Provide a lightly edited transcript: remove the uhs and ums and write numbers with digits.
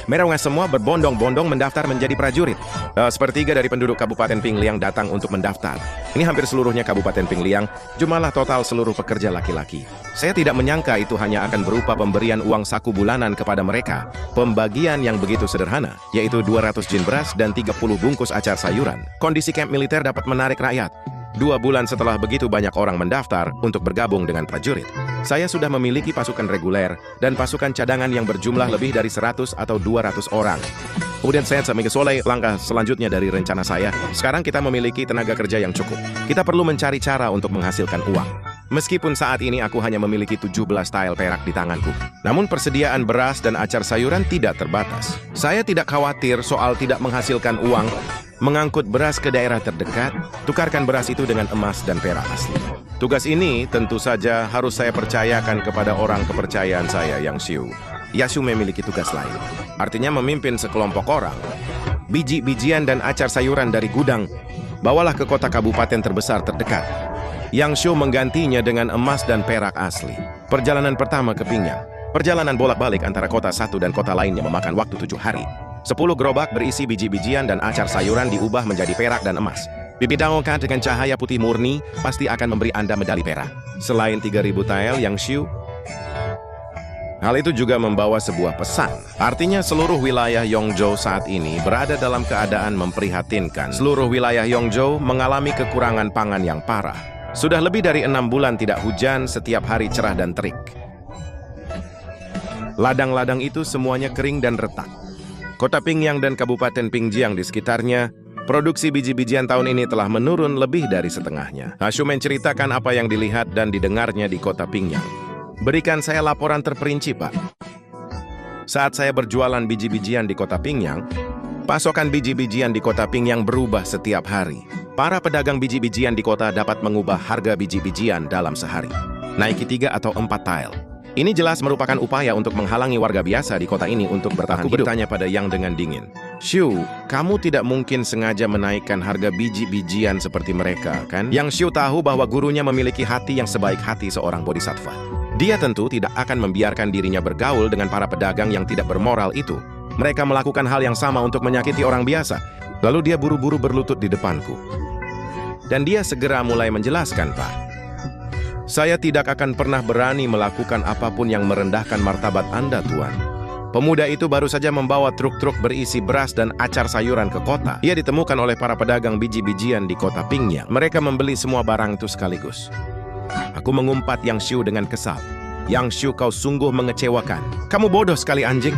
Mereka semua berbondong-bondong mendaftar menjadi prajurit. Sepertiga dari penduduk Kabupaten Pingliang datang untuk mendaftar. Ini hampir seluruhnya Kabupaten Pingliang, jumlah total seluruh pekerja laki-laki. Saya tidak menyangka itu hanya akan berupa pemberian uang saku bulanan kepada mereka. Pembagian yang begitu sederhana, yaitu 200 jin beras dan 30 bungkus acar sayuran. Kondisi kamp militer dapat menarik rakyat. 2 bulan setelah begitu banyak orang mendaftar untuk bergabung dengan prajurit, saya sudah memiliki pasukan reguler dan pasukan cadangan yang berjumlah lebih dari 100 atau 200 orang. Kemudian saya memikirkan langkah selanjutnya dari rencana saya. Sekarang kita memiliki tenaga kerja yang cukup. Kita perlu mencari cara untuk menghasilkan uang. Meskipun saat ini aku hanya memiliki 17 tile perak di tanganku, namun persediaan beras dan acar sayuran tidak terbatas. Saya tidak khawatir soal tidak menghasilkan uang. Mengangkut beras ke daerah terdekat, tukarkan beras itu dengan emas dan perak asli. Tugas ini tentu saja harus saya percayakan kepada orang kepercayaan saya, Yang Xiu. Yasu memiliki tugas lain, artinya memimpin sekelompok orang. Biji-bijian dan acar sayuran dari gudang, bawalah ke kota kabupaten terbesar terdekat. Yang Xiu menggantinya dengan emas dan perak asli. Perjalanan pertama ke Pingyang. Perjalanan bolak-balik antara kota satu dan kota lainnya memakan waktu 7 hari. 10 gerobak berisi biji-bijian dan acar sayuran diubah menjadi perak dan emas. Bibidangka dengan cahaya putih murni pasti akan memberi Anda medali perak. Selain 3.000 tile Yang Xiu, hal itu juga membawa sebuah pesan. Artinya seluruh wilayah Yongzhou saat ini berada dalam keadaan memprihatinkan. Seluruh wilayah Yongzhou mengalami kekurangan pangan yang parah. Sudah lebih dari 6 bulan tidak hujan, setiap hari cerah dan terik. Ladang-ladang itu semuanya kering dan retak. Kota Pingyang dan Kabupaten Pingjiang di sekitarnya, produksi biji-bijian tahun ini telah menurun lebih dari setengahnya. Hashu menceritakan apa yang dilihat dan didengarnya di kota Pingyang. Berikan saya laporan terperinci, Pak. Saat saya berjualan biji-bijian di kota Pingyang, pasokan biji-bijian di kota Pingyang berubah setiap hari. Para pedagang biji-bijian di kota dapat mengubah harga biji-bijian dalam sehari, naiki 3 atau 4 tile. Ini jelas merupakan upaya untuk menghalangi warga biasa di kota ini untuk bertahan hidup. Aku bertanya pada Yang dengan dingin, Xiu, kamu tidak mungkin sengaja menaikkan harga biji-bijian seperti mereka, kan? Yang Xiu tahu bahwa gurunya memiliki hati yang sebaik hati seorang bodhisattva. Dia tentu tidak akan membiarkan dirinya bergaul dengan para pedagang yang tidak bermoral itu. Mereka melakukan hal yang sama untuk menyakiti orang biasa. Lalu dia buru-buru berlutut di depanku. Dan dia segera mulai menjelaskan, Pak. Saya tidak akan pernah berani melakukan apapun yang merendahkan martabat Anda, Tuan. Pemuda itu baru saja membawa truk-truk berisi beras dan acar sayuran ke kota. Ia ditemukan oleh para pedagang biji-bijian di kota Pingyang. Mereka membeli semua barang itu sekaligus. Aku mengumpat Yang Xiu dengan kesal. Yang Xiu, kau sungguh mengecewakan. Kamu bodoh sekali, anjing.